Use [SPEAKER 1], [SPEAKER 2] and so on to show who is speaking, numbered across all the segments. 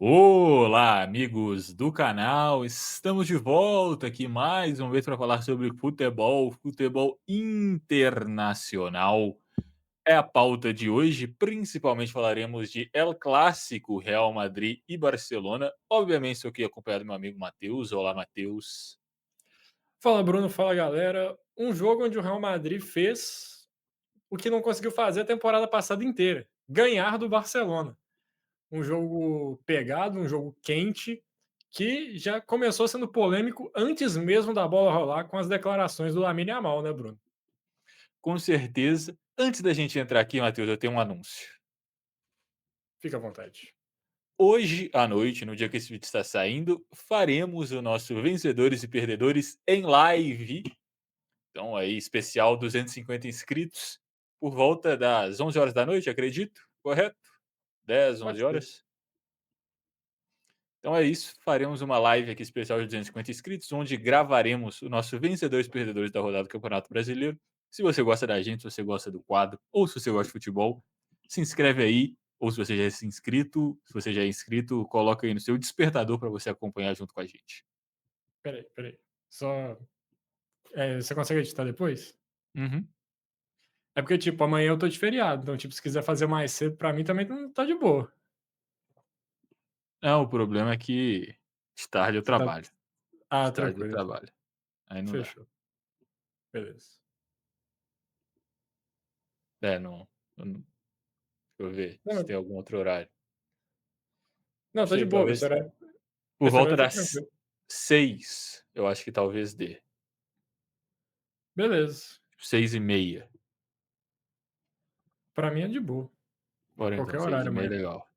[SPEAKER 1] Olá, amigos do canal. Estamos de volta aqui mais uma vez para falar sobre futebol internacional. É a pauta de hoje. Principalmente falaremos de El Clássico, Real Madrid e Barcelona. Obviamente, estou aqui acompanhado do meu amigo Matheus. Olá, Matheus.
[SPEAKER 2] Fala Bruno, fala galera. Um jogo onde o Real Madrid fez o que não conseguiu fazer a temporada passada inteira: ganhar do Barcelona. Um jogo pegado, um jogo quente, que já começou sendo polêmico antes mesmo da bola rolar com as declarações do Lamine Yamal, né, Bruno?
[SPEAKER 1] Com certeza. Antes da gente entrar aqui, Matheus, eu tenho um anúncio.
[SPEAKER 2] Fica à vontade.
[SPEAKER 1] Hoje à noite, no dia que esse vídeo está saindo, faremos o nosso Vencedores e Perdedores em live. Então aí, especial 250 inscritos, por volta das 11 horas da noite, acredito, correto? 10,
[SPEAKER 2] Pode
[SPEAKER 1] 11
[SPEAKER 2] ser.
[SPEAKER 1] horas. Então é isso, faremos uma live aqui especial de 250 inscritos, onde gravaremos o nosso vencedores e perdedores da rodada do Campeonato Brasileiro. Se você gosta da gente, se você gosta do quadro, ou se você gosta de futebol, se inscreve aí, ou se você já é inscrito, se você já é inscrito, coloca aí no seu despertador para você acompanhar junto com a gente.
[SPEAKER 2] Peraí. Só. Você consegue editar depois?
[SPEAKER 1] Uhum.
[SPEAKER 2] É porque, tipo, amanhã eu tô de feriado, então, tipo, se quiser fazer mais cedo, pra mim também não tá de boa.
[SPEAKER 1] Não, o problema é que de tarde eu
[SPEAKER 2] Você tá.
[SPEAKER 1] trabalho.
[SPEAKER 2] Ah,
[SPEAKER 1] De tarde eu
[SPEAKER 2] tranquilo, então.
[SPEAKER 1] trabalho. Aí não dá.
[SPEAKER 2] Fechou. Beleza.
[SPEAKER 1] É, não. Deixa eu ver se
[SPEAKER 2] Não,
[SPEAKER 1] tem algum outro horário.
[SPEAKER 2] não,
[SPEAKER 1] Não
[SPEAKER 2] tá de
[SPEAKER 1] sei,
[SPEAKER 2] boa.
[SPEAKER 1] talvez por
[SPEAKER 2] Esse
[SPEAKER 1] volta
[SPEAKER 2] horário tá
[SPEAKER 1] das
[SPEAKER 2] tranquilo.
[SPEAKER 1] 6, eu acho que talvez dê.
[SPEAKER 2] Beleza.
[SPEAKER 1] 6h30.
[SPEAKER 2] Pra mim é de boa.
[SPEAKER 1] Bora então,
[SPEAKER 2] Qualquer
[SPEAKER 1] seis e
[SPEAKER 2] horário
[SPEAKER 1] meia,
[SPEAKER 2] amanhã.
[SPEAKER 1] legal.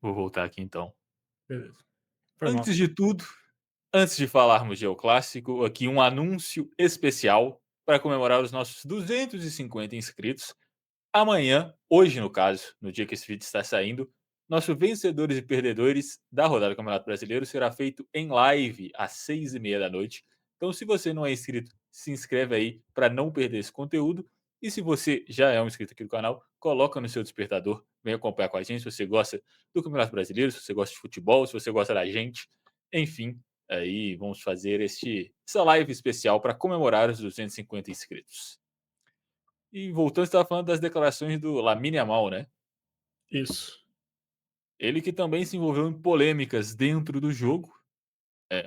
[SPEAKER 1] Vou voltar aqui então.
[SPEAKER 2] Beleza. Foi mal.
[SPEAKER 1] Antes de tudo, antes de falarmos de El Clássico, aqui um anúncio especial para comemorar os nossos 250 inscritos. Amanhã, hoje no caso, no dia que esse vídeo está saindo, nosso vencedores e perdedores da rodada do Campeonato Brasileiro será feito em live às 6h30 da noite. Então, se você não é inscrito, se inscreve aí para não perder esse conteúdo. E se você já é um inscrito aqui do canal, coloca no seu despertador, vem acompanhar com a gente se você gosta do Campeonato Brasileiro, se você gosta de futebol, se você gosta da gente. Enfim, aí vamos fazer essa live especial para comemorar os 250 inscritos. E voltando, você estava falando das declarações do Lamine Yamal, né?
[SPEAKER 2] Isso.
[SPEAKER 1] Ele que também se envolveu em polêmicas dentro do jogo,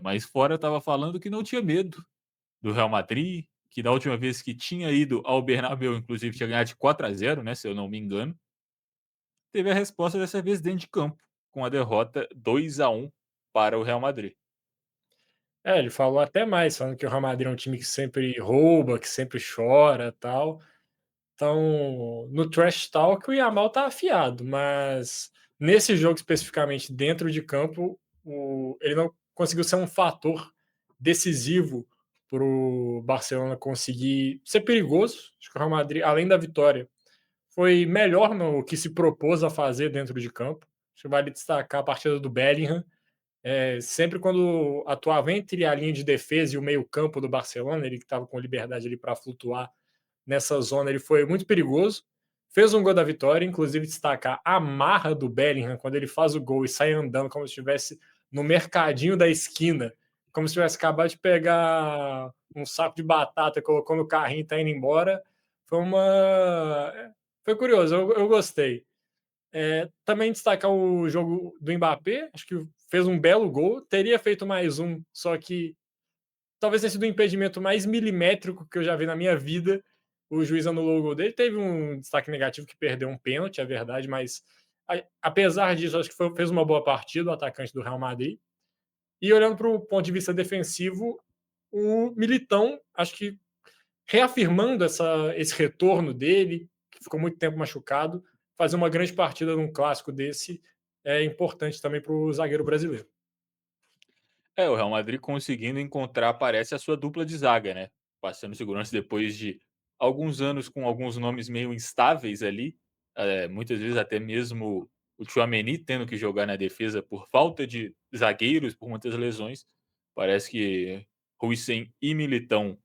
[SPEAKER 1] mas fora estava falando que não tinha medo do Real Madrid, que da última vez que tinha ido ao Bernabéu, inclusive tinha ganhado de 4-0, né, se eu não me engano. Teve a resposta dessa vez dentro de campo, com a derrota 2-1 para o Real Madrid.
[SPEAKER 2] Ele falou até mais, falando que o Real Madrid é um time que sempre rouba, que sempre chora, tal. Então, no trash talk o Yamal tá afiado, mas nesse jogo especificamente dentro de campo, ele não conseguiu ser um fator decisivo para o Barcelona conseguir ser perigoso. Acho que o Real Madrid, além da vitória, foi melhor no que se propôs a fazer dentro de campo. Acho que vale destacar a partida do Bellingham. Sempre quando atuava entre a linha de defesa e o meio-campo do Barcelona, ele que estava com liberdade ali para flutuar nessa zona, ele foi muito perigoso. Fez um gol da vitória, inclusive destacar a marra do Bellingham quando ele faz o gol e sai andando como se estivesse no mercadinho da esquina, como se tivesse acabado de pegar um saco de batata, colocou no carrinho e está indo embora. Foi uma. Foi curioso, eu gostei. Também destacar o jogo do Mbappé, acho que fez um belo gol, teria feito mais um, só que talvez tenha sido o impedimento mais milimétrico que eu já vi na minha vida. O juiz anulou o gol dele. Teve um destaque negativo que perdeu um pênalti, é verdade, mas apesar disso, acho que fez uma boa partida o atacante do Real Madrid. E olhando para o ponto de vista defensivo, o Militão, acho que reafirmando esse retorno dele, que ficou muito tempo machucado, fazer uma grande partida num clássico desse é importante também para o zagueiro brasileiro.
[SPEAKER 1] O Real Madrid conseguindo encontrar, parece, a sua dupla de zaga, né? Passando segurança depois de alguns anos com alguns nomes meio instáveis ali, muitas vezes até mesmo o Tchouaméni tendo que jogar na defesa por falta de zagueiros, por muitas lesões. Parece que Huijsen e Militão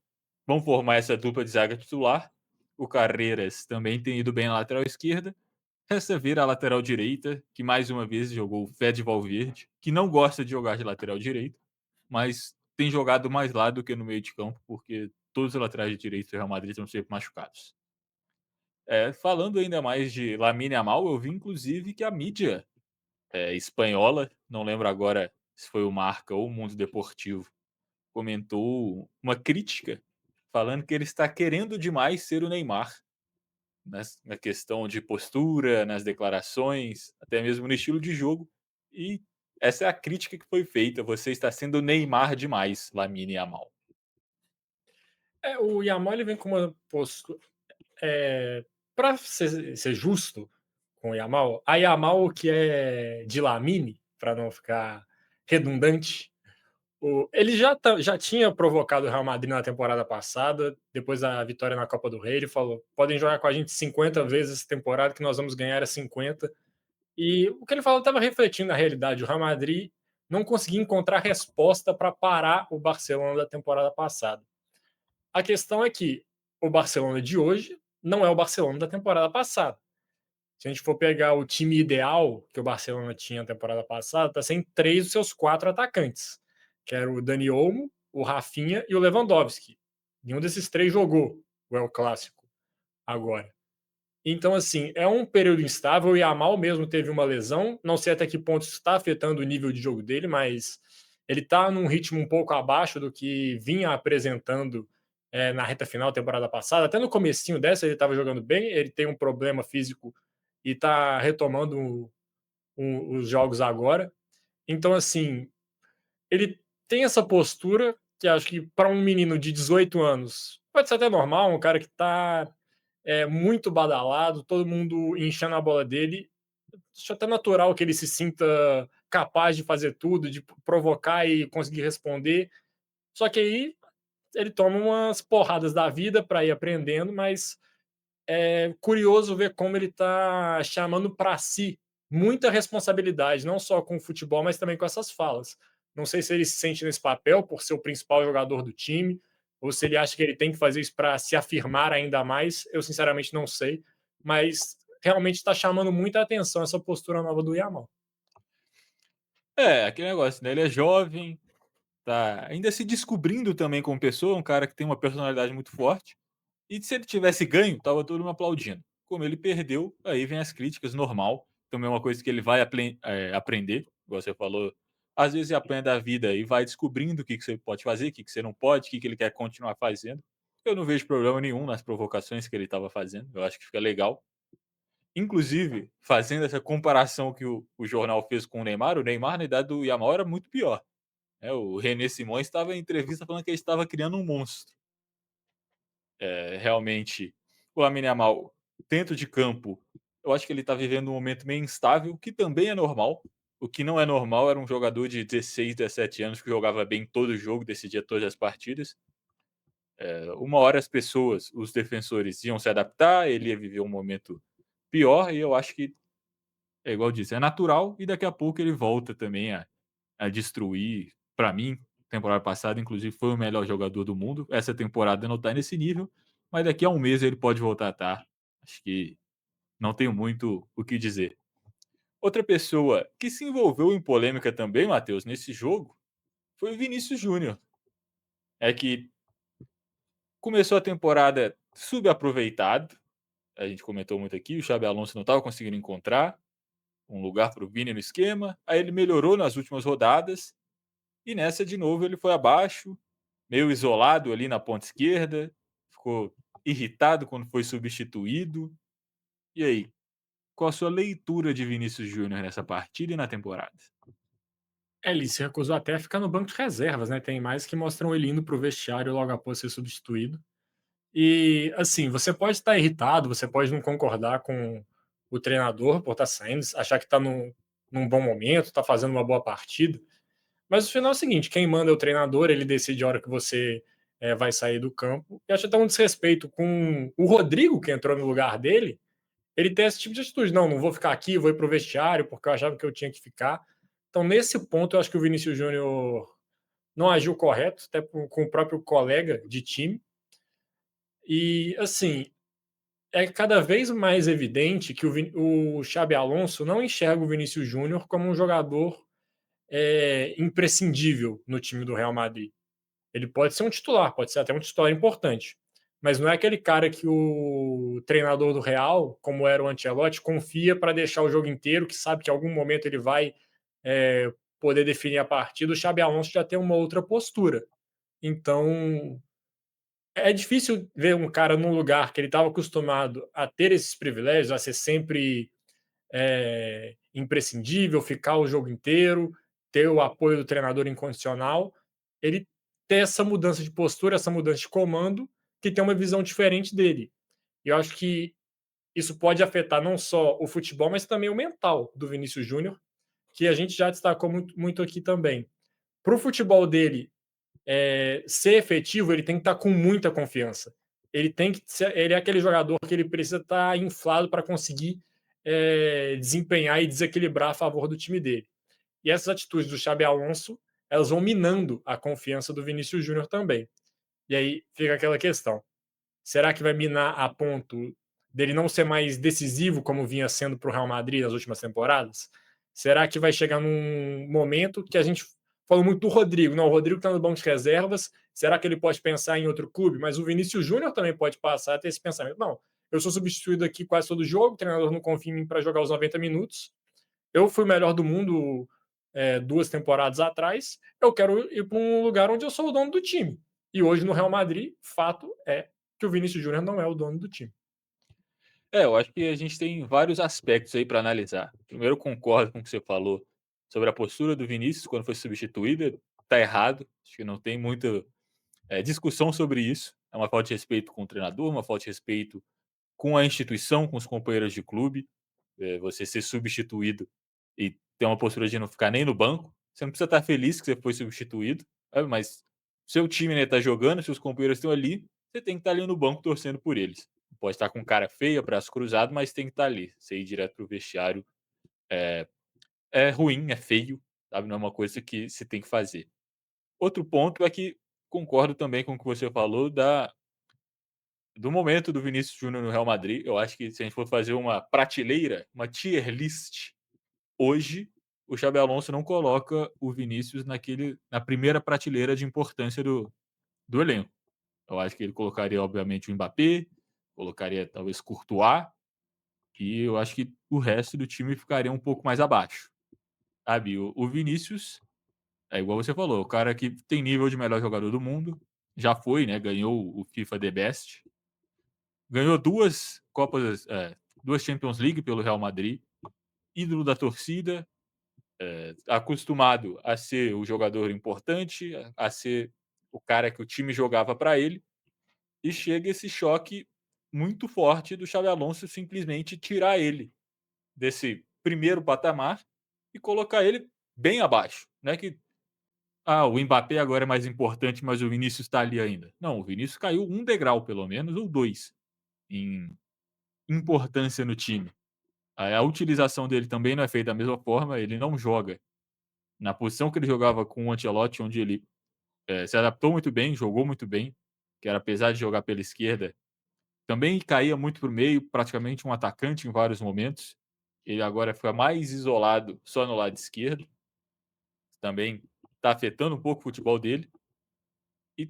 [SPEAKER 1] vão formar essa dupla de zaga titular. O Carreiras também tem ido bem na lateral esquerda. Resta ver a lateral direita, que mais uma vez jogou o Fede Valverde, que não gosta de jogar de lateral direito, mas tem jogado mais lá do que no meio de campo, porque todos os laterais de direito do Real Madrid estão sempre machucados. Falando ainda mais de Lamine Yamal, eu vi inclusive que a mídia espanhola, não lembro agora se foi o Marca ou o Mundo Deportivo, comentou uma crítica falando que ele está querendo demais ser o Neymar, na questão de postura, nas declarações, até mesmo no estilo de jogo. E essa é a crítica que foi feita. Você está sendo Neymar demais, Lamine Yamal.
[SPEAKER 2] O Yamal ele vem com uma postura. Para ser justo com o Yamal, a Yamal que é de Lamine, para não ficar redundante, ele já tinha provocado o Real Madrid na temporada passada, depois da vitória na Copa do Rei. Ele falou: podem jogar com a gente 50 vezes essa temporada, que nós vamos ganhar a 50. E o que ele falou estava refletindo na realidade. O Real Madrid não conseguia encontrar resposta para parar o Barcelona da temporada passada. A questão é que o Barcelona de hoje não é o Barcelona da temporada passada. Se a gente for pegar o time ideal que o Barcelona tinha na temporada passada, está sem 3 dos seus 4 atacantes, que era o Dani Olmo, o Rafinha e o Lewandowski. Nenhum desses 3 jogou o El Clássico agora. Então, assim, é um período instável. O Yamal mesmo teve uma lesão. Não sei até que ponto isso está afetando o nível de jogo dele, mas ele está num ritmo um pouco abaixo do que vinha apresentando na reta final da temporada passada. Até no comecinho dessa ele estava jogando bem. Ele tem um problema físico e está retomando os jogos agora. Então, assim, ele tem essa postura que acho que para um menino de 18 anos pode ser até normal, um cara que está muito badalado, todo mundo enchendo a bola dele. Acho até natural que ele se sinta capaz de fazer tudo, de provocar e conseguir responder. Só que aí ele toma umas porradas da vida para ir aprendendo, mas é curioso ver como ele está chamando para si muita responsabilidade, não só com o futebol, mas também com essas falas. Não sei se ele se sente nesse papel por ser o principal jogador do time, ou se ele acha que ele tem que fazer isso para se afirmar ainda mais. Eu sinceramente não sei, mas realmente está chamando muita atenção essa postura nova do Yamal.
[SPEAKER 1] Aquele negócio, né? Ele é jovem, tá ainda se descobrindo também como pessoa, um cara que tem uma personalidade muito forte. E se ele tivesse ganho, tava todo mundo aplaudindo. Como ele perdeu, aí vem as críticas, normal. Também é uma coisa que ele vai aprender, igual você falou. Às vezes ele apanha da vida e vai descobrindo o que, que você pode fazer, o que, que você não pode, o que, que ele quer continuar fazendo. Eu não vejo problema nenhum nas provocações que ele estava fazendo. Eu acho que fica legal. Inclusive, fazendo essa comparação que o jornal fez com o Neymar, na idade do Yamal, era muito pior. O René Simões estava em entrevista falando que ele estava criando um monstro. Realmente, o Lamine Yamal, dentro de campo, eu acho que ele está vivendo um momento meio instável, que também é normal. O que não é normal era um jogador de 16, 17 anos que jogava bem todo jogo, decidia todas as partidas. Uma hora as pessoas, os defensores, iam se adaptar, ele ia viver um momento pior, e eu acho que, é igual eu disse, é natural, e daqui a pouco ele volta também a destruir. Para mim, temporada passada, inclusive, foi o melhor jogador do mundo. Essa temporada não tá nesse nível, mas daqui a um mês ele pode voltar a estar. Acho que não tenho muito o que dizer. Outra pessoa que se envolveu em polêmica também, Matheus, nesse jogo, foi o Vinícius Júnior. É que começou a temporada subaproveitado. A gente comentou muito aqui, o Xabi Alonso não estava conseguindo encontrar um lugar para o Vini no esquema. Aí ele melhorou nas últimas rodadas. E nessa, de novo, ele foi abaixo, meio isolado ali na ponta esquerda, ficou irritado quando foi substituído. E aí, qual a sua leitura de Vinícius Júnior nessa partida e na temporada?
[SPEAKER 2] Ele se recusou até a ficar no banco de reservas, né? Tem mais que mostram ele indo para o vestiário logo após ser substituído. E, assim, você pode estar irritado, você pode não concordar com o treinador por estar saindo, achar que está num bom momento, está fazendo uma boa partida. Mas o final é o seguinte: quem manda é o treinador, ele decide a hora que você vai sair do campo. E acho até um desrespeito com o Rodrigo, que entrou no lugar dele. Ele tem esse tipo de atitude: não vou ficar aqui, vou ir para o vestiário, porque eu achava que eu tinha que ficar. Então, nesse ponto, eu acho que o Vinícius Júnior não agiu correto, até com o próprio colega de time. E, assim, é cada vez mais evidente que o Xabi Alonso não enxerga o Vinícius Júnior como um jogador, imprescindível no time do Real Madrid. Ele pode ser um titular, pode ser até um titular importante, mas não é aquele cara que o treinador do Real, como era o Ancelotti, confia para deixar o jogo inteiro, que sabe que em algum momento ele vai, poder definir a partida. O Xabi Alonso já tem uma outra postura. Então, é difícil ver um cara num lugar que ele estava acostumado a ter esses privilégios, a ser sempre, imprescindível, ficar o jogo inteiro, ter o apoio do treinador incondicional, ele ter essa mudança de postura, essa mudança de comando, que tem uma visão diferente dele. E eu acho que isso pode afetar não só o futebol, mas também o mental do Vinícius Júnior, que a gente já destacou muito aqui também. Para o futebol dele ser efetivo, ele tem que estar com muita confiança. Ele é aquele jogador que ele precisa estar inflado para conseguir desempenhar e desequilibrar a favor do time dele. E essas atitudes do Xabi Alonso, elas vão minando a confiança do Vinícius Júnior também. E aí fica aquela questão: será que vai minar a ponto dele não ser mais decisivo como vinha sendo para o Real Madrid nas últimas temporadas? Será que vai chegar num momento que a gente falou muito do Rodrigo? Não, o Rodrigo está no banco de reservas. Será que ele pode pensar em outro clube? Mas o Vinícius Júnior também pode passar a ter esse pensamento. Não, eu sou substituído aqui quase todo jogo, o treinador não confia em mim para jogar os 90 minutos. Eu fui o melhor do mundo 2 temporadas atrás. Eu quero ir para um lugar onde eu sou o dono do time. E hoje no Real Madrid, fato é que o Vinícius Júnior não é o dono do time.
[SPEAKER 1] Eu acho que a gente tem vários aspectos aí para analisar. Primeiro, eu concordo com o que você falou sobre a postura do Vinícius quando foi substituída. Tá errado, acho que não tem muita discussão sobre isso. É uma falta de respeito com o treinador, uma falta de respeito com a instituição, com os companheiros de clube. Você ser substituído e ter uma postura de não ficar nem no banco. Você não precisa estar feliz que você foi substituído, sabe? Mas seu time está jogando, seus companheiros estão ali, você tem que estar ali no banco torcendo por eles. Pode estar com cara feia, braço cruzado, mas tem que estar ali. Você ir direto pro vestiário é ruim, é feio, sabe? Não é uma coisa que se tem que fazer. Outro ponto é que concordo também com o que você falou do momento do Vinícius Júnior no Real Madrid. Eu acho que se a gente for fazer uma prateleira, uma tier list, hoje o Xabi Alonso não coloca o Vinícius na primeira prateleira de importância do elenco. Eu acho que ele colocaria, obviamente, o Mbappé, colocaria talvez Courtois, e eu acho que o resto do time ficaria um pouco mais abaixo, sabe? O Vinícius é igual você falou, o cara que tem nível de melhor jogador do mundo, já foi, né? Ganhou o FIFA The Best, ganhou duas Champions League pelo Real Madrid, ídolo da torcida, acostumado a ser o jogador importante, a ser o cara que o time jogava para ele, e chega esse choque muito forte do Xabi Alonso simplesmente tirar ele desse primeiro patamar e colocar ele bem abaixo. Não é que o Mbappé agora é mais importante, mas o Vinícius está ali ainda. Não, o Vinícius caiu um degrau, pelo menos, ou dois, em importância no time. A utilização dele também não é feita da mesma forma, ele não joga na posição que ele jogava com o Ancelotti, onde ele se adaptou muito bem, jogou muito bem, que era apesar de jogar pela esquerda, também caía muito para o meio, praticamente um atacante em vários momentos. Ele agora fica mais isolado só no lado esquerdo, também está afetando um pouco o futebol dele. E,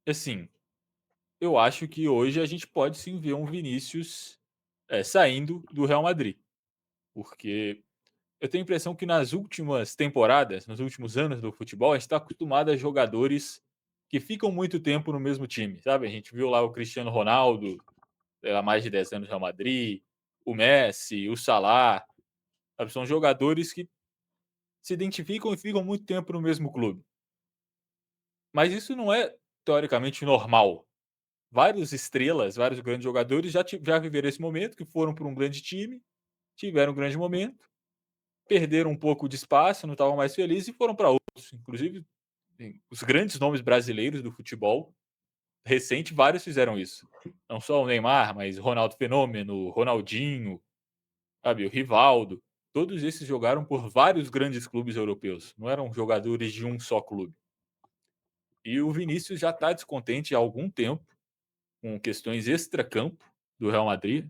[SPEAKER 1] assim, eu acho que hoje a gente pode sim ver um Vinícius saindo do Real Madrid, porque eu tenho a impressão que nas últimas temporadas, nos últimos anos do futebol, a gente está acostumado a jogadores que ficam muito tempo no mesmo time, sabe? A gente viu lá o Cristiano Ronaldo, sei lá, mais de 10 anos no Real Madrid, o Messi, o Salah, sabe? São jogadores que se identificam e ficam muito tempo no mesmo clube. Mas isso não é teoricamente normal. Vários estrelas, vários grandes jogadores já viveram esse momento, que foram para um grande time, tiveram um grande momento, perderam um pouco de espaço, não estavam mais felizes e foram para outros. Inclusive, os grandes nomes brasileiros do futebol recente, vários fizeram isso. Não só o Neymar, mas Ronaldo Fenômeno, Ronaldinho, sabe, o Rivaldo. Todos esses jogaram por vários grandes clubes europeus. Não eram jogadores de um só clube. E o Vinícius já está descontente há algum tempo com questões extracampo. do Real Madrid,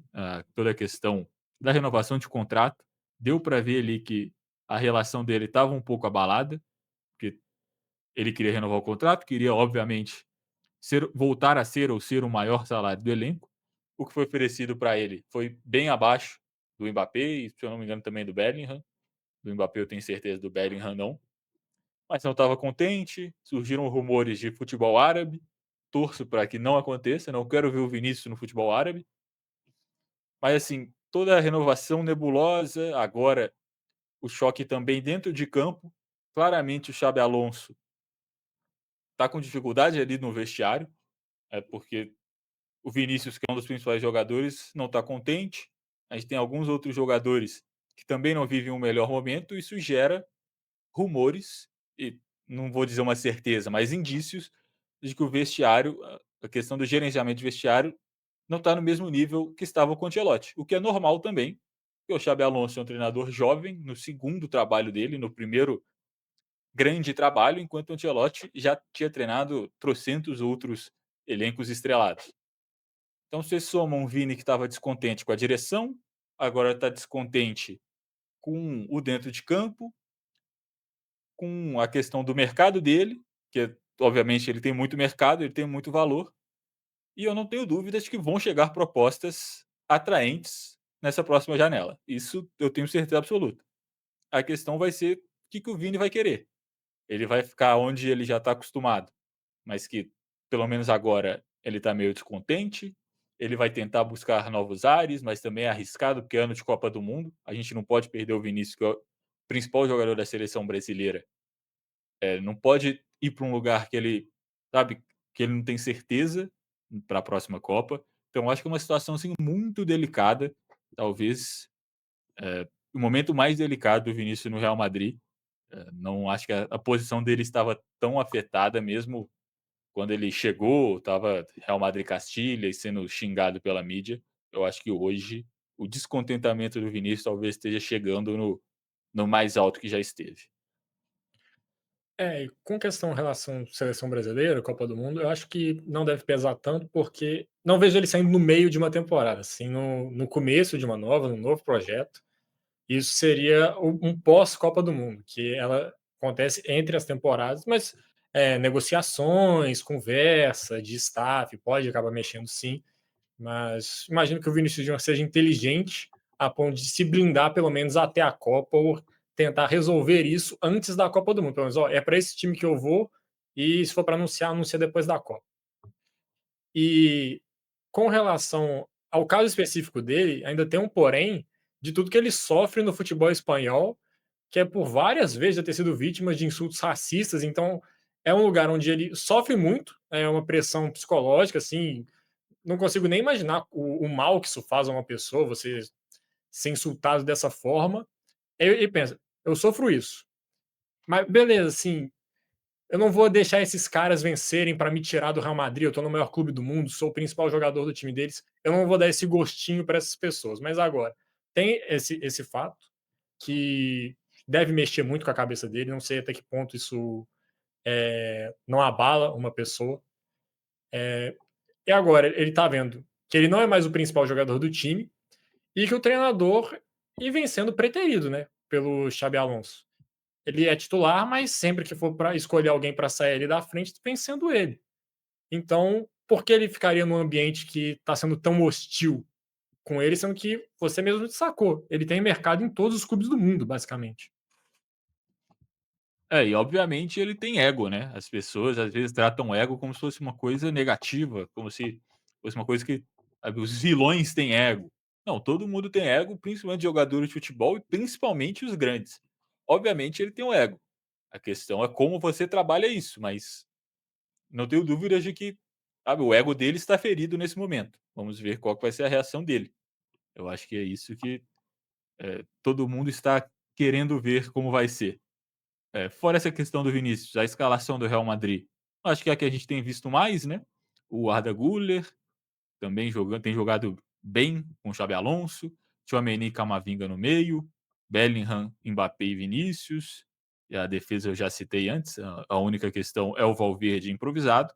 [SPEAKER 1] toda a questão da renovação de contrato. Deu para ver ali que a relação dele estava um pouco abalada, porque ele queria renovar o contrato, queria, obviamente, voltar a ser ou ser o maior salário do elenco. O que foi oferecido para ele foi bem abaixo do Mbappé e, se eu não me engano, também do Bellingham. Do Mbappé eu tenho certeza, do Bellingham não. Mas não estava contente, surgiram rumores de futebol árabe. Torço para que não aconteça, não quero ver o Vinícius no futebol árabe. Mas assim, toda a renovação nebulosa, agora o choque também dentro de campo. Claramente o Xabi Alonso está com dificuldade ali no vestiário, porque o Vinícius, que é um dos principais jogadores, não está contente. A gente tem alguns outros jogadores que também não vivem o melhor momento. Isso gera rumores, e não vou dizer uma certeza, mas indícios de que o vestiário, a questão do gerenciamento de vestiário, não está no mesmo nível que estava com o Ancelotti, o que é normal também, porque o Xabi Alonso é um treinador jovem, no segundo trabalho dele, no primeiro grande trabalho, enquanto o Ancelotti já tinha treinado trocentos outros elencos estrelados. Então você soma um Vini que estava descontente com a direção, agora está descontente com o dentro de campo, com a questão do mercado dele, que obviamente ele tem muito mercado, ele tem muito valor, e eu não tenho dúvidas de que vão chegar propostas atraentes nessa próxima janela. Isso eu tenho certeza absoluta. A questão vai ser o que o Vini vai querer. Ele vai ficar onde ele já está acostumado, mas que pelo menos agora ele está meio descontente. Ele vai tentar buscar novos ares, mas também é arriscado porque é ano de Copa do Mundo. A gente não pode perder o Vinícius, que é o principal jogador da seleção brasileira. Não pode ir para um lugar que ele sabe que ele não tem certeza para a próxima Copa. Então, acho que é uma situação assim, muito delicada. Talvez o momento mais delicado do Vinícius no Real Madrid. Não acho que a posição dele estava tão afetada mesmo quando ele chegou, estava Real Madrid Castilha e sendo xingado pela mídia. Eu acho que hoje o descontentamento do Vinícius talvez esteja chegando no mais alto que já esteve.
[SPEAKER 2] E com questão relação seleção brasileira, Copa do Mundo, eu acho que não deve pesar tanto, porque não vejo ele saindo no meio de uma temporada, assim, no começo de uma nova, num novo projeto. Isso seria um pós-Copa do Mundo, que ela acontece entre as temporadas, mas negociações, conversa de staff, pode acabar mexendo sim, mas imagino que o Vinícius Júnior seja inteligente a ponto de se blindar pelo menos até a Copa ou tentar resolver isso antes da Copa do Mundo. Pelo menos, ó, é para esse time que eu vou e se for para anunciar, anuncia depois da Copa. E com relação ao caso específico dele, ainda tem um porém de tudo que ele sofre no futebol espanhol, que é por várias vezes já ter sido vítima de insultos racistas. Então é um lugar onde ele sofre muito, é uma pressão psicológica, assim, não consigo nem imaginar o mal que isso faz a uma pessoa, você ser insultado dessa forma. Ele pensa, eu sofro isso, mas beleza, assim, eu não vou deixar esses caras vencerem para me tirar do Real Madrid, eu tô no maior clube do mundo, sou o principal jogador do time deles, eu não vou dar esse gostinho para essas pessoas. Mas agora, tem esse fato que deve mexer muito com a cabeça dele, não sei até que ponto isso não abala uma pessoa. E agora, ele tá vendo que ele não é mais o principal jogador do time, e que o treinador e vem sendo preterido, né, pelo Xabi Alonso. Ele é titular, mas sempre que for para escolher alguém para sair ali da frente, vem sendo ele. Então, por que ele ficaria num ambiente que está sendo tão hostil com ele, sendo que você mesmo destacou, ele tem mercado em todos os clubes do mundo, basicamente.
[SPEAKER 1] E obviamente ele tem ego, né? As pessoas às vezes tratam o ego como se fosse uma coisa negativa, como se fosse uma coisa que sabe, os vilões têm ego. Não, todo mundo tem ego, principalmente jogadores de futebol e principalmente os grandes. Obviamente ele tem um ego. A questão é como você trabalha isso, mas não tenho dúvidas de que sabe, o ego dele está ferido nesse momento. Vamos ver qual que vai ser a reação dele. Eu acho que é isso que todo mundo está querendo ver como vai ser. Fora essa questão do Vinícius, a escalação do Real Madrid, acho que é a que a gente tem visto mais, né? O Arda Güler também tem jogado bem com o Xabi Alonso, Tchouaméni e Camavinga no meio, Bellingham, Mbappé e Vinícius, e a defesa eu já citei antes, a única questão é o Valverde improvisado,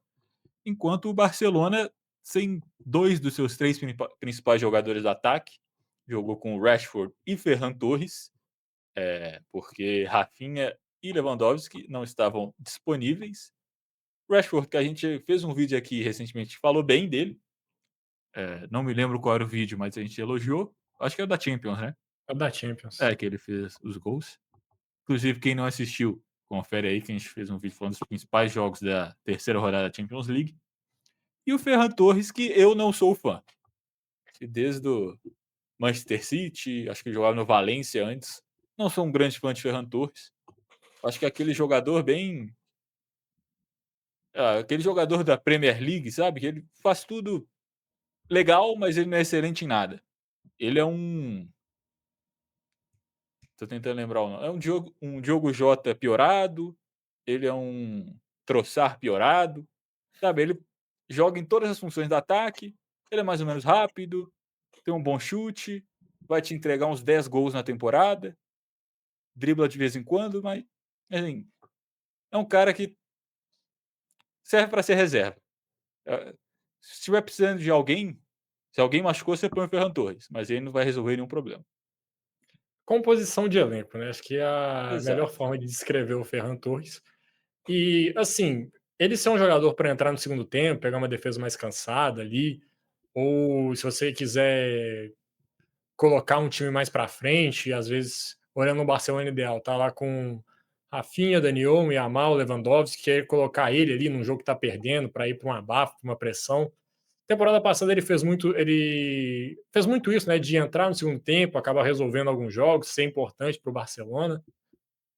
[SPEAKER 1] enquanto o Barcelona sem 2 dos seus 3 principais jogadores do ataque. Jogou com Rashford e Ferran Torres, porque Rafinha e Lewandowski não estavam disponíveis. Rashford, que a gente fez um vídeo aqui recentemente, falou bem dele. Não me lembro qual era o vídeo, mas a gente elogiou. Acho que é o da Champions, né?
[SPEAKER 2] É da Champions.
[SPEAKER 1] É, que ele fez os gols. Inclusive, quem não assistiu, confere aí que a gente fez um vídeo falando dos principais jogos da terceira rodada da Champions League. E o Ferran Torres, que eu não sou fã. Que desde o Manchester City, acho que jogava no Valência antes. Não sou um grande fã de Ferran Torres. Acho que é aquele jogador bem. Aquele jogador da Premier League, sabe? Que ele faz tudo legal, mas ele não é excelente em nada. Ele é um. Tô tentando lembrar o nome. É um Diogo Jota piorado. Ele é um Trossard piorado. Sabe? Ele joga em todas as funções do ataque. Ele é mais ou menos rápido. Tem um bom chute. Vai te entregar uns 10 gols na temporada. Dribla de vez em quando, mas. Assim, é um cara que serve para ser reserva. Se estiver precisando de alguém, se alguém machucou, você põe o Ferran Torres, mas ele não vai resolver nenhum problema.
[SPEAKER 2] Composição de elenco, né, acho que é a melhor
[SPEAKER 1] Exato.
[SPEAKER 2] forma de descrever o Ferran Torres. E, assim, ele ser um jogador para entrar no segundo tempo, pegar uma defesa mais cansada ali, ou se você quiser colocar um time mais para frente, às vezes, olhando o Barcelona ideal, tá lá com Rafinha, Dani Olmo, Yamal, Lewandowski, quer colocar ele ali num jogo que tá perdendo para ir para um abafo, pra uma pressão. Temporada passada ele fez muito isso, né, de entrar no segundo tempo, acabar resolvendo alguns jogos, ser importante para o Barcelona.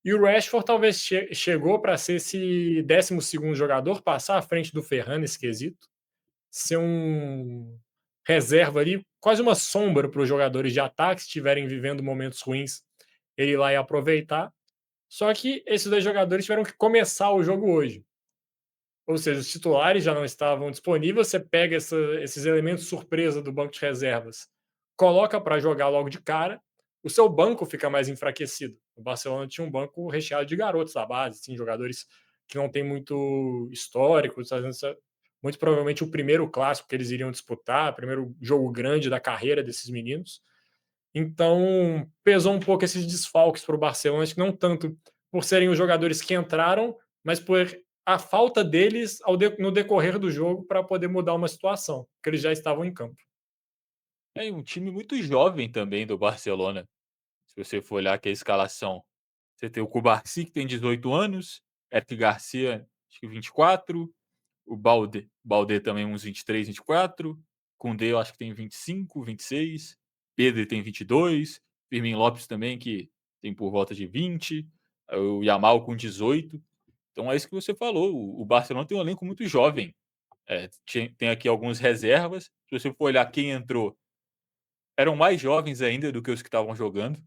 [SPEAKER 2] E o Rashford talvez chegou para ser esse 12º jogador, passar à frente do Ferran nesse quesito, ser um reserva ali, quase uma sombra para os jogadores de ataque, se estiverem vivendo momentos ruins, ele ir lá e aproveitar. Só que esses 2 jogadores tiveram que começar o jogo hoje. Ou seja, os titulares já não estavam disponíveis, você pega esses elementos surpresa do banco de reservas, coloca para jogar logo de cara, o seu banco fica mais enfraquecido. O Barcelona tinha um banco recheado de garotos da base, assim, jogadores que não têm muito histórico, muito provavelmente o primeiro clássico que eles iriam disputar, o primeiro jogo grande da carreira desses meninos. Então, pesou um pouco esses desfalques para o Barcelona, acho que não tanto por serem os jogadores que entraram, mas por a falta deles no decorrer do jogo para poder mudar uma situação, porque eles já estavam em campo.
[SPEAKER 1] É um time muito jovem também do Barcelona. Se você for olhar aqui a escalação, você tem o Cubarsí, que tem 18 anos, Eric Garcia, acho que 24, o Balde também uns 23, 24, Koundé eu acho que tem 25, 26, Pedro tem 22, Firmino Lopes também, que tem por volta de 20, o Yamal com 18. Então é isso que você falou, o Barcelona tem um elenco muito jovem. Tem aqui algumas reservas. Se você for olhar quem entrou, eram mais jovens ainda do que os que estavam jogando.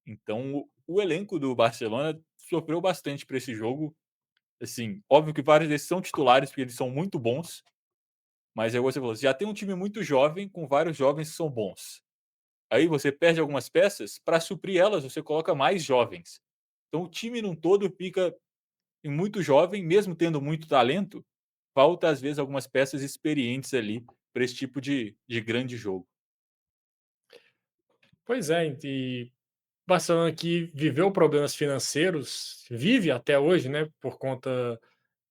[SPEAKER 1] Então o elenco do Barcelona sofreu bastante para esse jogo. Assim, óbvio que vários desses são titulares, porque eles são muito bons. Mas é você falou, você já tem um time muito jovem, com vários jovens que são bons. Aí você perde algumas peças, para suprir elas, você coloca mais jovens. Então o time num todo fica muito jovem, mesmo tendo muito talento, falta às vezes algumas peças experientes ali para esse tipo de grande jogo.
[SPEAKER 2] Pois é, e Barcelona que viveu problemas financeiros, vive até hoje, né, por conta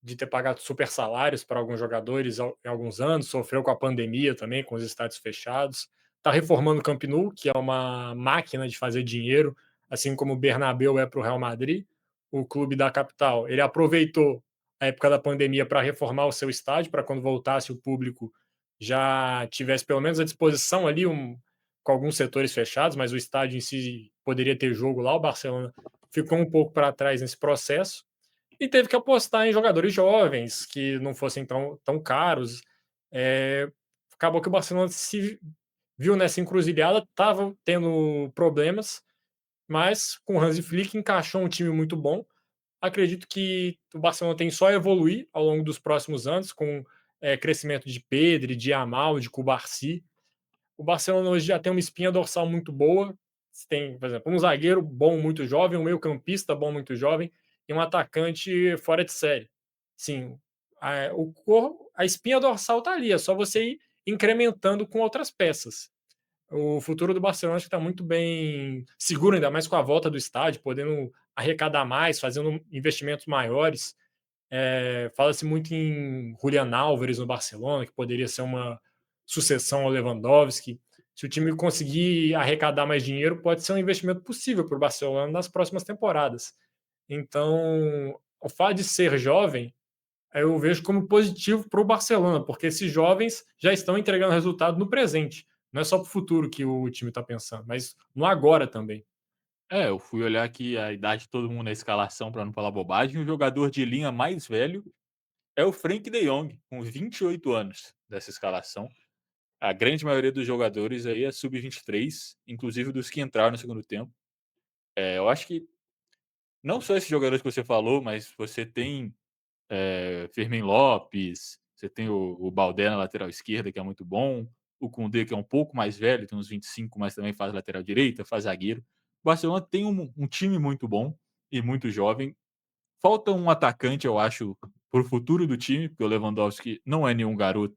[SPEAKER 2] de ter pagado super salários para alguns jogadores em alguns anos, sofreu com a pandemia também, com os estádios fechados. Está reformando o Camp Nou, que é uma máquina de fazer dinheiro, assim como o Bernabéu é para o Real Madrid, o clube da capital. Ele aproveitou a época da pandemia para reformar o seu estádio, para quando voltasse o público já tivesse pelo menos à disposição ali com alguns setores fechados, mas o estádio em si poderia ter jogo lá. O Barcelona ficou um pouco para trás nesse processo e teve que apostar em jogadores jovens que não fossem tão caros. Acabou que o Barcelona se viu nessa encruzilhada, estava tendo problemas, mas com o Hansi Flick encaixou um time muito bom. Acredito que o Barcelona tem só a evoluir ao longo dos próximos anos, com crescimento de Pedri, de Yamal, de Cubarsí. O Barcelona hoje já tem uma espinha dorsal muito boa. Você tem, por exemplo, um zagueiro bom, muito jovem, um meio-campista bom, muito jovem, e um atacante fora de série. Sim, a espinha dorsal está ali, é só você ir incrementando com outras peças. O futuro do Barcelona está muito bem seguro, ainda mais com a volta do estádio, podendo arrecadar mais, fazendo investimentos maiores. Fala-se muito em Julian Álvares no Barcelona, que poderia ser uma sucessão ao Lewandowski. Se o time conseguir arrecadar mais dinheiro, pode ser um investimento possível para o Barcelona nas próximas temporadas. Então, o fato de ser jovem, eu vejo como positivo para o Barcelona, porque esses jovens já estão entregando resultado no presente. Não é só para o futuro que o time está pensando, mas no agora também.
[SPEAKER 1] É, eu fui olhar aqui a idade de todo mundo na escalação para não falar bobagem, o jogador de linha mais velho é o Frenkie de Jong, com 28 anos dessa escalação. A grande maioria dos jogadores aí é sub-23, inclusive dos que entraram no segundo tempo. Eu acho que não só esses jogadores que você falou, mas você tem, Fermin Lopes, você tem o Baldé na lateral esquerda, que é muito bom, o Koundé, que é um pouco mais velho, tem uns 25, mas também faz lateral direita, faz zagueiro. O Barcelona tem um time muito bom e muito jovem. Falta um atacante, eu acho, para o futuro do time, porque o Lewandowski não é nenhum garoto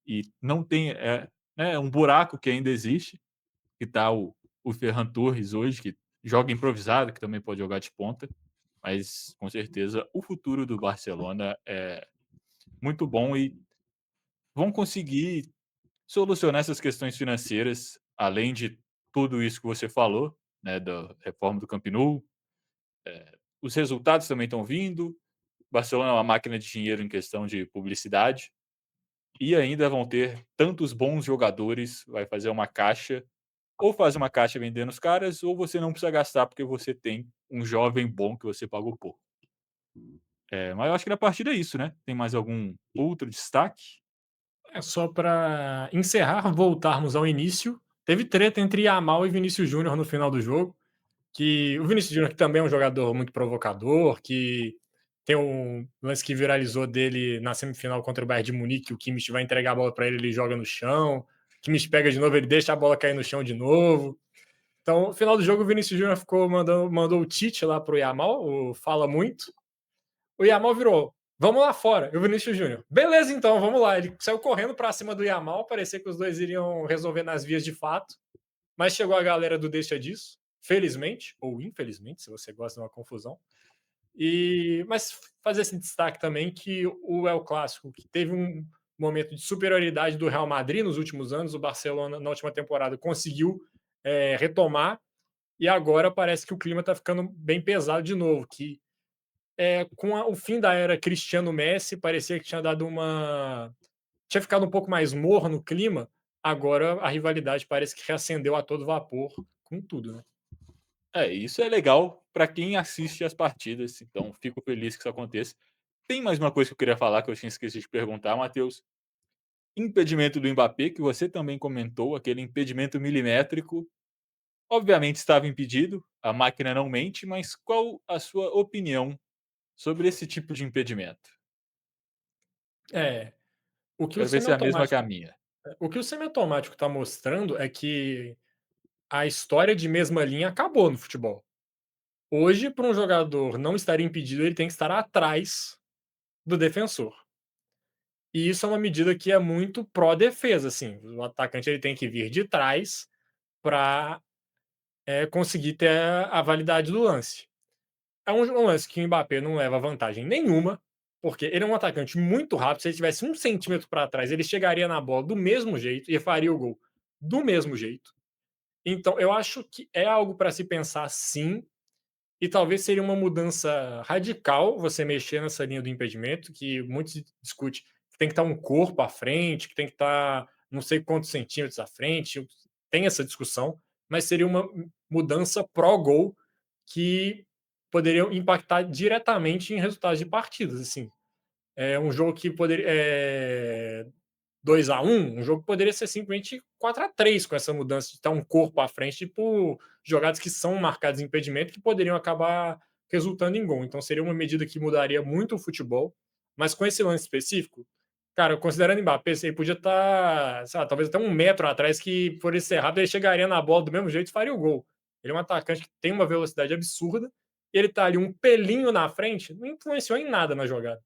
[SPEAKER 1] e não tem, né, um buraco que ainda existe, que tá o Ferran Torres hoje, que joga improvisado, que também pode jogar de ponta, mas com certeza o futuro do Barcelona é muito bom e vão conseguir solucionar essas questões financeiras, além de tudo isso que você falou, né, da reforma do Camp Nou. Os resultados também estão vindo. O Barcelona é uma máquina de dinheiro em questão de publicidade e ainda vão ter tantos bons jogadores, vai fazer uma caixa. Ou faz uma caixa vendendo os caras, ou você não precisa gastar, porque você tem um jovem bom que você pagou pouco. Mas eu acho que na partida é isso, né? Tem mais algum outro destaque?
[SPEAKER 2] É só para encerrar, voltarmos ao início. Teve treta entre Yamal e Vinícius Júnior no final do jogo, que o Vinícius Júnior que também é um jogador muito provocador, que tem um lance que viralizou dele na semifinal contra o Bayern de Munique, o Kimmich vai entregar a bola para ele, ele joga no chão, o Kimmich pega de novo, ele deixa a bola cair no chão de novo. Então, no final do jogo, o Vinícius Júnior mandou o Tite lá pro Yamal, o fala muito. O Yamal virou, vamos lá fora. E o Vinícius Júnior, beleza então, vamos lá. Ele saiu correndo para cima do Yamal, parecia que os dois iriam resolver nas vias de fato, mas chegou a galera do deixa disso, felizmente, ou infelizmente, se você gosta de uma confusão. Mas fazer esse destaque também que o El Clássico, que teve um momento de superioridade do Real Madrid nos últimos anos, o Barcelona na última temporada conseguiu retomar, e agora parece que o clima está ficando bem pesado de novo, que o fim da era Cristiano Messi, parecia que tinha dado uma. Tinha ficado um pouco mais morno no clima. Agora a rivalidade parece que reacendeu a todo vapor com tudo, né?
[SPEAKER 1] Isso é legal para quem assiste as partidas, então fico feliz que isso aconteça. Tem mais uma coisa que eu queria falar que eu tinha esquecido de perguntar, Matheus. Impedimento do Mbappé, que você também comentou, aquele impedimento milimétrico. Obviamente estava impedido, a máquina não mente, mas qual a sua opinião sobre esse tipo de impedimento?
[SPEAKER 2] É, o que o
[SPEAKER 1] Quero ver se é a mesma que a
[SPEAKER 2] semiautomático,
[SPEAKER 1] minha.
[SPEAKER 2] o que o semiautomático está mostrando é que a história de mesma linha acabou no futebol. Hoje, para um jogador não estar impedido, ele tem que estar atrás do defensor. E isso é uma medida que é muito pró-defesa, assim. O atacante ele tem que vir de trás para conseguir ter a validade do lance. É um lance que o Mbappé não leva vantagem nenhuma, porque ele é um atacante muito rápido. Se ele tivesse 1 centímetro para trás, ele chegaria na bola do mesmo jeito e faria o gol do mesmo jeito. Então, eu acho que é algo para se pensar sim, e talvez seria uma mudança radical você mexer nessa linha do impedimento, que muito se discute que tem que estar um corpo à frente, que tem que estar não sei quantos centímetros à frente, tem essa discussão, mas seria uma mudança pró-gol que poderia impactar diretamente em resultados de partidas. Assim. É um jogo que poderia. 2-1, um jogo que poderia ser simplesmente 4-3 com essa mudança de estar um corpo à frente, tipo jogadas que são marcadas em impedimento que poderiam acabar resultando em gol. Então seria uma medida que mudaria muito o futebol, mas com esse lance específico, cara, considerando o Mbappé, ele podia estar, sei lá, talvez até 1 metro atrás, que por ele ser rápido, ele chegaria na bola do mesmo jeito e faria o gol. Ele é um atacante que tem uma velocidade absurda, e ele tá ali um pelinho na frente, não influenciou em nada na jogada.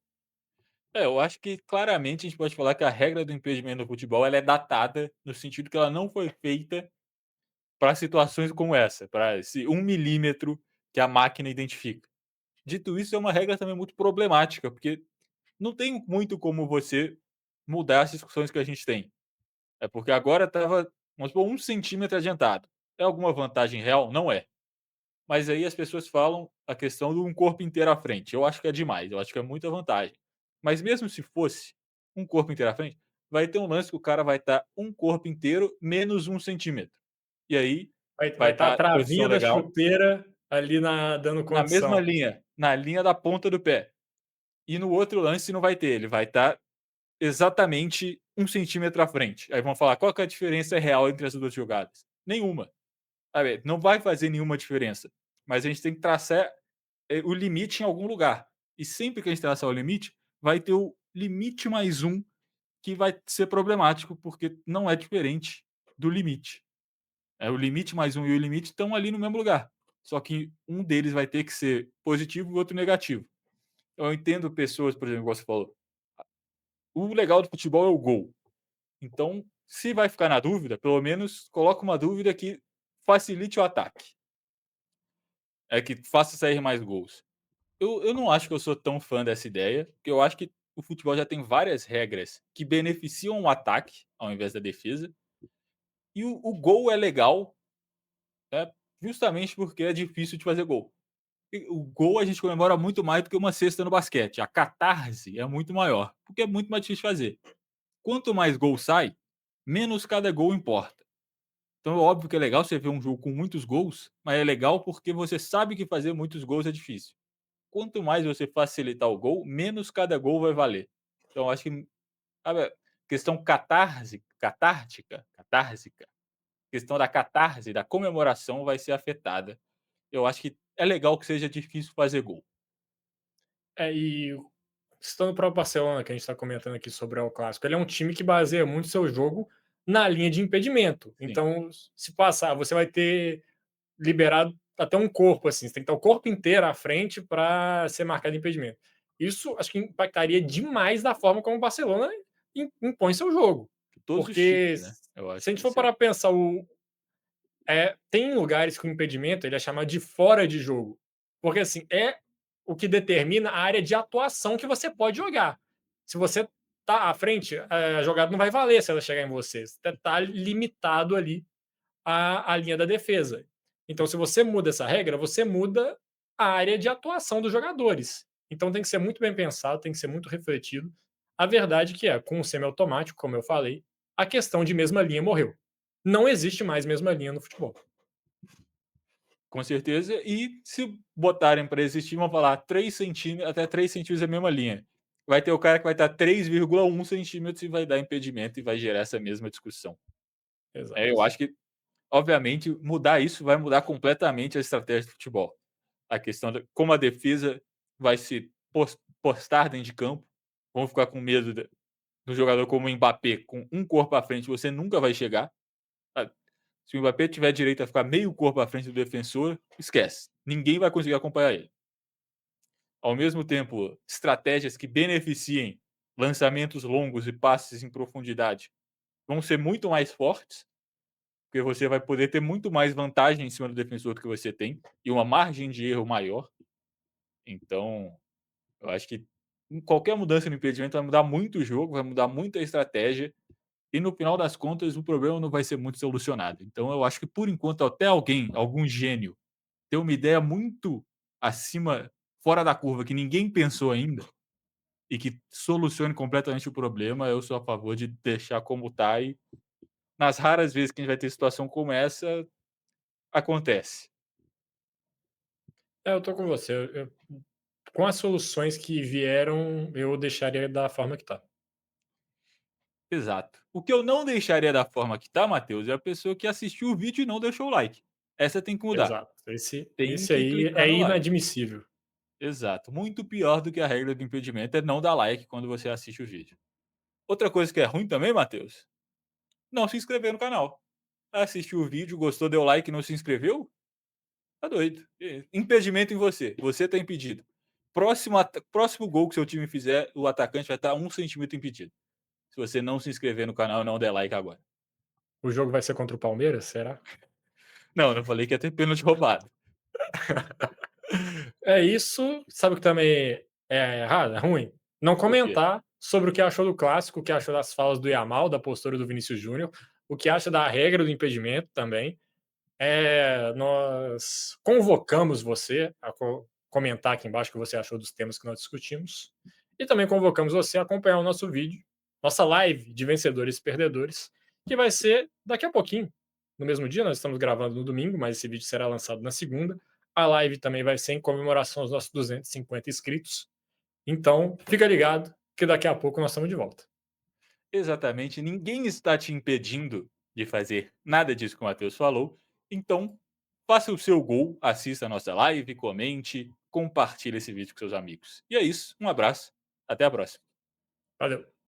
[SPEAKER 1] Eu acho que claramente a gente pode falar que a regra do impedimento no futebol ela é datada, no sentido que ela não foi feita para situações como essa, para esse 1 milímetro que a máquina identifica. Dito isso, é uma regra também muito problemática, porque não tem muito como você mudar as discussões que a gente tem. É porque agora estava, vamos supor, 1 centímetro adiantado. É alguma vantagem real? Não é. Mas aí as pessoas falam a questão de um corpo inteiro à frente. Eu acho que é demais, eu acho que é muita vantagem. Mas mesmo se fosse um corpo inteiro à frente, vai ter um lance que o cara vai estar um corpo inteiro menos 1 centímetro. E aí
[SPEAKER 2] Vai
[SPEAKER 1] vai
[SPEAKER 2] estar a
[SPEAKER 1] estar posição
[SPEAKER 2] travinha da
[SPEAKER 1] legal,
[SPEAKER 2] chuteira ali dando
[SPEAKER 1] na mesma
[SPEAKER 2] condição.
[SPEAKER 1] linha, na linha da ponta do pé. E no outro lance não vai ter, ele vai estar exatamente 1 centímetro à frente. Aí vão falar: "Qual que é a diferença real entre as 2 jogadas?". Nenhuma, sabe, não vai fazer nenhuma diferença, mas a gente tem que traçar, o limite em algum lugar. E sempre que a gente traçar o limite, vai ter o limite mais um que vai ser problemático, porque não é diferente do limite. É o limite mais um e o limite estão ali no mesmo lugar, só que um deles vai ter que ser positivo e o outro negativo. Eu entendo pessoas, por exemplo, igual você falou, o legal do futebol é o gol. Então, se vai ficar na dúvida, pelo menos coloca uma dúvida que facilite o ataque, que faça sair mais gols. Eu não acho que eu sou tão fã dessa ideia, porque eu acho que o futebol já tem várias regras que beneficiam o ataque ao invés da defesa, e o gol é legal, né, justamente porque é difícil de fazer gol. E o gol a gente comemora muito mais do que uma cesta no basquete, a catarse é muito maior, porque é muito mais difícil de fazer. Quanto mais gol sai, menos cada gol importa. Então é óbvio que é legal você ver um jogo com muitos gols, mas é legal porque você sabe que fazer muitos gols é difícil. Quanto mais você facilitar o gol, menos cada gol vai valer. Então eu acho que, sabe, a questão catártica, questão da catarse, da comemoração vai ser afetada. Eu acho que é legal que seja difícil fazer gol.
[SPEAKER 2] E citando o próprio Barcelona, que a gente está comentando aqui sobre o Clássico, ele é um time que baseia muito seu jogo na linha de impedimento.
[SPEAKER 1] Sim,
[SPEAKER 2] Então, se passar, você vai ter liberado até um corpo, assim, você tem que estar o corpo inteiro à frente para ser marcado impedimento. Isso acho que impactaria demais da forma como o Barcelona impõe seu jogo.
[SPEAKER 1] todos os
[SPEAKER 2] Porque
[SPEAKER 1] times, né, eu acho
[SPEAKER 2] se a
[SPEAKER 1] que
[SPEAKER 2] gente for
[SPEAKER 1] isso é
[SPEAKER 2] parar para pensar, tem lugares que o impedimento ele é chamado de fora de jogo. Porque assim, é o que determina a área de atuação que você pode jogar. Se você tá à frente, a jogada não vai valer se ela chegar em você. Você está limitado ali à linha da defesa. Então, se você muda essa regra, você muda a área de atuação dos jogadores. Então tem que ser muito bem pensado, tem que ser muito refletido. A verdade que é, com o semiautomático, como eu falei, a questão de mesma linha morreu. Não existe mais mesma linha no futebol.
[SPEAKER 1] com certeza. E se botarem para existir, vão falar 3 centímetros, até 3 centímetros é a mesma linha. Vai ter o cara que vai estar 3,1 centímetros e vai dar impedimento e vai gerar essa mesma discussão. Eu
[SPEAKER 2] Exato.
[SPEAKER 1] acho que, obviamente, mudar isso vai mudar completamente a estratégia do futebol. A questão de como a defesa vai se postar dentro de campo, vão ficar com medo do jogador como o Mbappé, com um corpo à frente, você nunca vai chegar. Sabe? Se o Mbappé tiver direito a ficar meio corpo à frente do defensor, esquece. Ninguém vai conseguir acompanhar ele. Ao mesmo tempo, estratégias que beneficiem lançamentos longos e passes em profundidade vão ser muito mais fortes, porque você vai poder ter muito mais vantagem em cima do defensor do que você tem e uma margem de erro maior. Então, eu acho que qualquer mudança no impedimento vai mudar muito o jogo, vai mudar muito a estratégia e no final das contas o problema não vai ser muito solucionado. Então eu acho que por enquanto até alguém, algum gênio, ter uma ideia muito acima, fora da curva, que ninguém pensou ainda e que solucione completamente o problema, eu sou a favor de deixar como tá e nas raras vezes que a gente vai ter situação como essa, acontece.
[SPEAKER 2] Eu tô com você. Com as soluções que vieram, eu deixaria da forma que tá.
[SPEAKER 1] Exato. O que eu não deixaria da forma que tá, Matheus, é a pessoa que assistiu o vídeo e não deixou o like. Essa tem que mudar.
[SPEAKER 2] Exato.
[SPEAKER 1] Tem
[SPEAKER 2] Esse
[SPEAKER 1] que
[SPEAKER 2] aí
[SPEAKER 1] clicar
[SPEAKER 2] é
[SPEAKER 1] no like.
[SPEAKER 2] inadmissível.
[SPEAKER 1] Exato. Muito pior do que a regra do impedimento é não dar like quando você assiste o vídeo. Outra coisa que é ruim também, Matheus, não se inscrever no canal. Assistiu o vídeo, gostou, deu like e não se inscreveu? Tá doido. Impedimento em você. Você tá impedido. próximo gol que seu time fizer, o atacante vai estar 1 centímetro impedido. Se você não se inscrever no canal e não der like agora.
[SPEAKER 2] O jogo vai ser contra o Palmeiras, será?
[SPEAKER 1] Não, eu não falei que ia ter pênalti roubado.
[SPEAKER 2] É isso. Sabe o que também é errado, é ruim? Não
[SPEAKER 1] O quê?
[SPEAKER 2] comentar sobre o que achou do clássico, o que achou das falas do Yamal, da postura do Vinícius Júnior, o que acha da regra do impedimento também. Nós convocamos você a comentar aqui embaixo o que você achou dos temas que nós discutimos. E também convocamos você a acompanhar o nosso vídeo, nossa live de vencedores e perdedores, que vai ser daqui a pouquinho. No mesmo dia, nós estamos gravando no domingo, mas esse vídeo será lançado na segunda. A live também vai ser em comemoração aos nossos 250 inscritos. Então, fica ligado, que daqui a pouco nós estamos de volta.
[SPEAKER 1] Exatamente, ninguém está te impedindo de fazer nada disso que o Matheus falou. Então, faça o seu gol, assista a nossa live, comente, compartilhe esse vídeo com seus amigos. E é isso, um abraço, até a próxima.
[SPEAKER 2] Valeu!